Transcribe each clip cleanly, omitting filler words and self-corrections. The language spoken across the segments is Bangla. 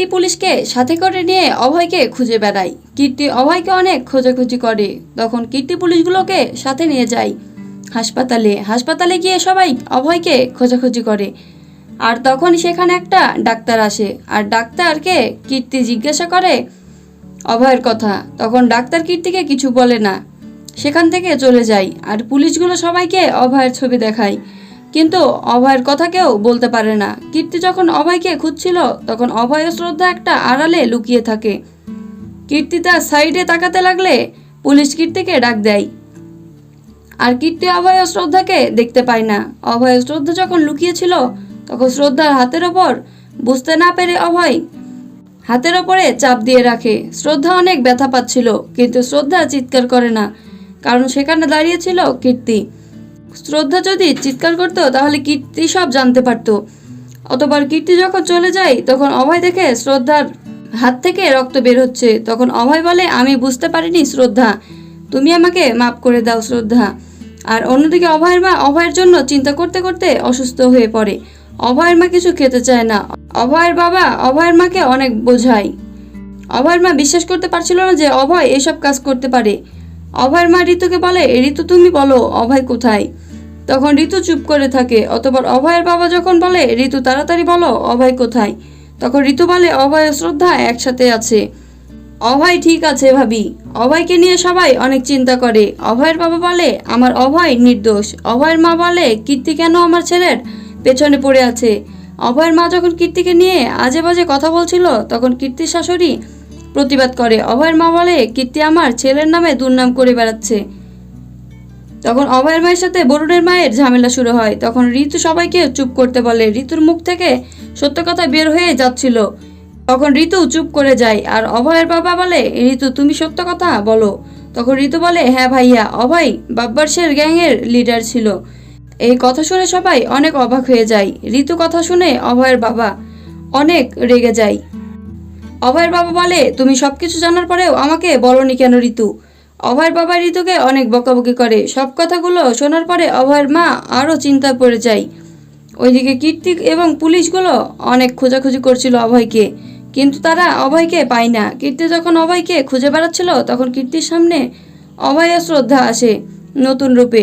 কীর্তি পুলিশকে সাথে করে নিয়ে অভয়কে খুঁজে বেড়ায়। কীর্তি অভয়কে অনেক খোঁজাখুঁজি করে। তখন কীর্তি পুলিশগুলোকে সাথে নিয়ে যায় হাসপাতালে গিয়ে সবাই অভয়কে খোঁজাখুঁজি করে। আর তখন সেখানে একটা ডাক্তার আসে, আর ডাক্তারকে কীর্তি জিজ্ঞাসা করে অভয়ের কথা। তখন ডাক্তার কীর্তিকে কিছু বলে না, সেখান থেকে চলে যায়। আর পুলিশগুলো সবাইকে অভয়ের ছবি দেখায়, কিন্তু অভয়ের কথা কেউ বলতে পারে না। কীর্তি যখন অভয়কে খুঁজছিল তখন অভয় ও শ্রদ্ধা একটা আড়ালে লুকিয়ে থাকে। কীর্তি তার সাইডে তাকাতে লাগলে পুলিশ কীর্তিকে ডাক দেয়, আর কীর্তি অভয় ও শ্রদ্ধাকে দেখতে পায় না। অভয় ও শ্রদ্ধা যখন লুকিয়েছিল তখন শ্রদ্ধার হাতের ওপর বুঝতে না পেরে অভয় হাতের ওপরে চাপ দিয়ে রাখে। শ্রদ্ধা অনেক ব্যথা পাচ্ছিল, কিন্তু শ্রদ্ধা চিৎকার করে না, কারণ সেখানে দাঁড়িয়েছিল কীর্তি। শ্রদ্ধা যদি চিৎকার করতো তাহলে কীর্তি সব জানতে পারত। অতবার কীর্তি যখন চলে যায় তখন অভয় দেখে শ্রদ্ধার হাত থেকে রক্ত বের হচ্ছে। তখন অভয় বলে, আমি বুঝতে পারিনি শ্রদ্ধা, তুমি আমাকে মাফ করে দাও শ্রদ্ধা। আর অন্যদিকে অভয়ের মা অভয়ের জন্য চিন্তা করতে করতে অসুস্থ হয়ে পড়ে। অভয়ের মা কিছু খেতে চায় না। অভয়ের বাবা অভয়ের মাকে অনেক বোঝায়। অভয়ের মা বিশ্বাস করতে পারছিল না যে অভয় এসব কাজ করতে পারে। অভয়ের মা ঋতুকে বলে, ঋতু তুমি বলো অভয় কোথায়। তখন ঋতু চুপ করে থাকে। অতঃপর অভয়ের বাবা যখন বলে, ঋতু তাড়াতাড়ি বলো অভয় কোথায়, তখন ঋতু বলে অভয় ও শ্রদ্ধা একসাথে আছে। অভয় ঠিক আছে ভাবি। অভয়কে নিয়ে সবাই অনেক চিন্তা করে। অভয়ের বাবা বলে, আমার অভয় নির্দোষ। অভয়ের মা বলে, কীর্তি কেন আমার ছেলের পেছনে পড়ে আছে। অভয়ের মা যখন কীর্তিকে নিয়ে আজে বাজে কথা বলছিল তখন কীর্তির শাশুড়ি প্রতিবাদ করে। অভয়ের মা বলে, কীর্তি আমার ছেলের নামে দুর্নাম করে বেড়াচ্ছে। তখন অভয়ের মায়ের সাথে বরুণের মায়ের ঝামেলা শুরু হয়। তখন ঋতু সবাইকে চুপ করতে বলে। ঋতুর মুখ থেকে সত্য কথা বের হয়ে যাচ্ছিল, তখন ঋতু চুপ করে যায়। আর অভয়ের বাবা বলে, ঋতু তুমি সত্য কথা বলো। তখন ঋতু বলে, হ্যাঁ ভাইয়া, অভয় বাব্বারশের গ্যাংয়ের লিডার ছিল। এই কথা শুনে সবাই অনেক অবাক হয়ে যায়। ঋতু কথা শুনে অভয়ের বাবা অনেক রেগে যায়। অভয়ের বাবা বলে, তুমি সবকিছু জানার পরেও আমাকে বলনি কেন ঋতু। অভয়ের বাবা ঋতুকে অনেক বকাবকি করে। সব কথাগুলো শোনার পরে অভয়ের মা আরও চিন্তায় পড়ে যায়। ওইদিকে কীর্তি এবং পুলিশগুলো অনেক খোঁজাখুঁজি করছিল অভয়কে, কিন্তু তারা অভয়কে পায় না। কীর্তি যখন অভয়কে খুঁজে বেড়াচ্ছিল তখন কীর্তির সামনে অভয় ও শ্রদ্ধা আসে নতুন রূপে।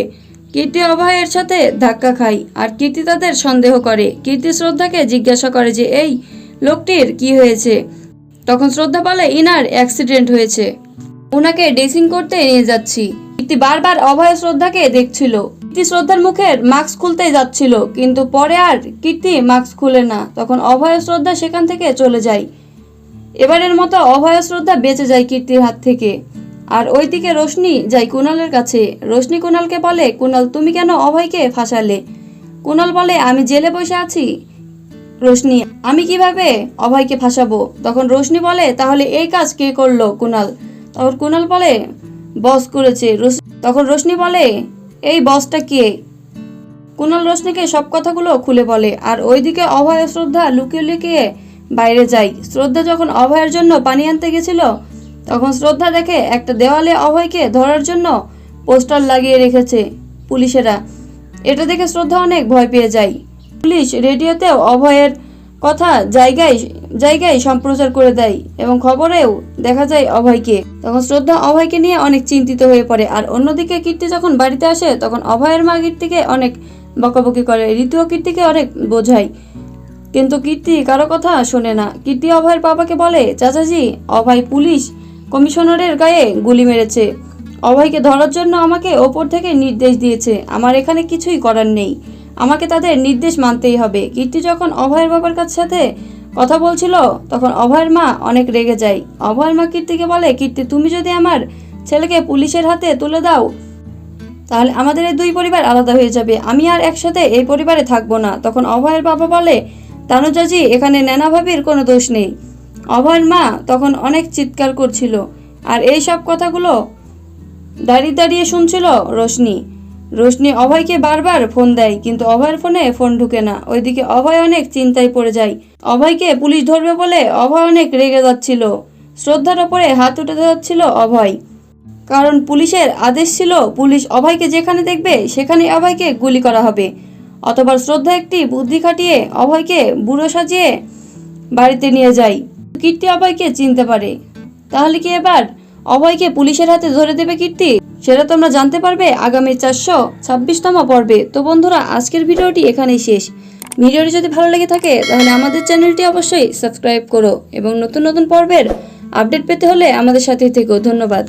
কীর্তি অভয়ের সাথে ধাক্কা খায়, আর কীর্তি তাদের সন্দেহ করে। কীর্তি শ্রদ্ধাকে জিজ্ঞাসা করে যে এই লোকটির কি হয়েছে। তখন শ্রদ্ধা বলে, ইনার অ্যাক্সিডেন্ট হয়েছে, ওনাকে ড্রেসিং করতে নিয়ে যাচ্ছি। কীর্তি বারবার অভয় শ্রদ্ধাকে দেখছিল। কীর্তি শ্রদ্ধার মুখের মাস্ক খুলতে যাচ্ছিল, কিন্তু পরে আর কীর্তি মাস্ক খুলে না। তখন অভয় শ্রদ্ধা সেখান থেকে চলে যায়। এবারের মতো অভয় শ্রদ্ধা বেঁচে যায় কীর্তির হাত থেকে। আর ওইদিকে রোশনি যায় কুণালের কাছে। রোশনি কুণালকে বলে, কুণাল তুমি কেন অভয়কে ফাঁসালে। কুণাল বলে, আমি জেলে বসে আছি রোশনি, আমি কিভাবে অভয়কে ফাঁসাবো। তখন রোশনি বলে, তাহলে এই কাজ কে করলো কুণাল। তখন কুণাল বলে, বস করেছে। তখন রোশনি বলে, এই বসটা কে। কুণাল রোশনিকে সব কথাগুলো খুলে বলে। আর ওইদিকে অভয় শ্রদ্ধা লুকিয়ে লুকিয়ে বাইরে যায়। শ্রদ্ধা যখন অভয়ের জন্য পানি আনতে গেছিল তখন শ্রদ্ধা দেখে একটা দেওয়ালে অভয়কে ধরার জন্য পোস্টার লাগিয়ে রেখেছে পুলিশেরা। এটা দেখে শ্রদ্ধা অনেক ভয় পেয়ে যায়। পুলিশ রেডিওতেও অভয়ের কথা জায়গায় জায়গায় সম্প্রচার করে দেয় এবং খবরেও দেখা যায় অভয়কে। তখন শ্রদ্ধা অভয়কে নিয়ে অনেক চিন্তিত হয়ে পড়ে। আর অন্যদিকে কীর্তি যখন বাড়িতে আসে তখন অভয়ের মা কীর্তিকে অনেক বকাবকি করে। ঋতু ও কীর্তিকে অনেক বোঝায়, কিন্তু কীর্তি কারো কথা শোনে না। কীর্তি অভয়ের বাবাকে বলে, চাচাজি, অভয় পুলিশ কমিশনারের গায়ে গুলি মেরেছে। অভয়কে ধরার জন্য আমাকে ওপর থেকে নির্দেশ দিয়েছে। আমার এখানে কিছুই করার নেই, আমাকে তাদের নির্দেশ মানতেই হবে। কীর্তি যখন অভয়ের বাবার সাথে কথা বলছিল তখন অভয়ের মা অনেক রেগে যায়। অভয়ের মা কীর্তিকে বলে, কীর্তি তুমি যদি আমার ছেলেকে পুলিশের হাতে তুলে দাও তাহলে আমাদের এই দুই পরিবার আলাদা হয়ে যাবে, আমি আর একসাথে এই পরিবারে থাকবো না। তখন অভয়ের বাবা বলে, তানুজাজি, এখানে নেনা ভাবির কোনো দোষ নেই। অভয়ের মা তখন অনেক চিৎকার করছিল, আর এই সব কথাগুলো দাঁড়িয়ে দাঁড়িয়ে শুনছিল রোশনি অভয়কে বারবার ফোন দেয়, কিন্তু অভয়ের ফোনে ফোন ঢুকে না। ওইদিকে অভয় অনেক চিন্তায় পড়ে যায়। অভয়কে পুলিশ ধরবে বলে অভয় অনেক রেগে যাচ্ছিল। শ্রদ্ধার ওপরে হাত উঠাতে যাচ্ছিল অভয়, কারণ পুলিশের আদেশ ছিল পুলিশ অভয়কে যেখানে দেখবে সেখানে অভয়কে গুলি করা হবে। অতঃপর শ্রদ্ধা একটি বুদ্ধি খাটিয়ে অভয়কে বুড়ো সাজিয়ে বাড়িতে নিয়ে যায়। কীর্তি অভয়কে চিনতে পারে। তাহলে কি এবার অভয়কে পুলিশের হাতে ধরে দেবে কীর্তি? সেটা তোমরা জানতে পারবে আগামী 426তম পর্বে। তো বন্ধুরা, আজকের ভিডিওটি এখানেই শেষ। ভিডিওটি যদি ভালো লেগে থাকে তাহলে আমাদের চ্যানেলটি অবশ্যই সাবস্ক্রাইব করো এবং নতুন নতুন পর্বের আপডেট পেতে হলে আমাদের সাথেই থেকো। ধন্যবাদ।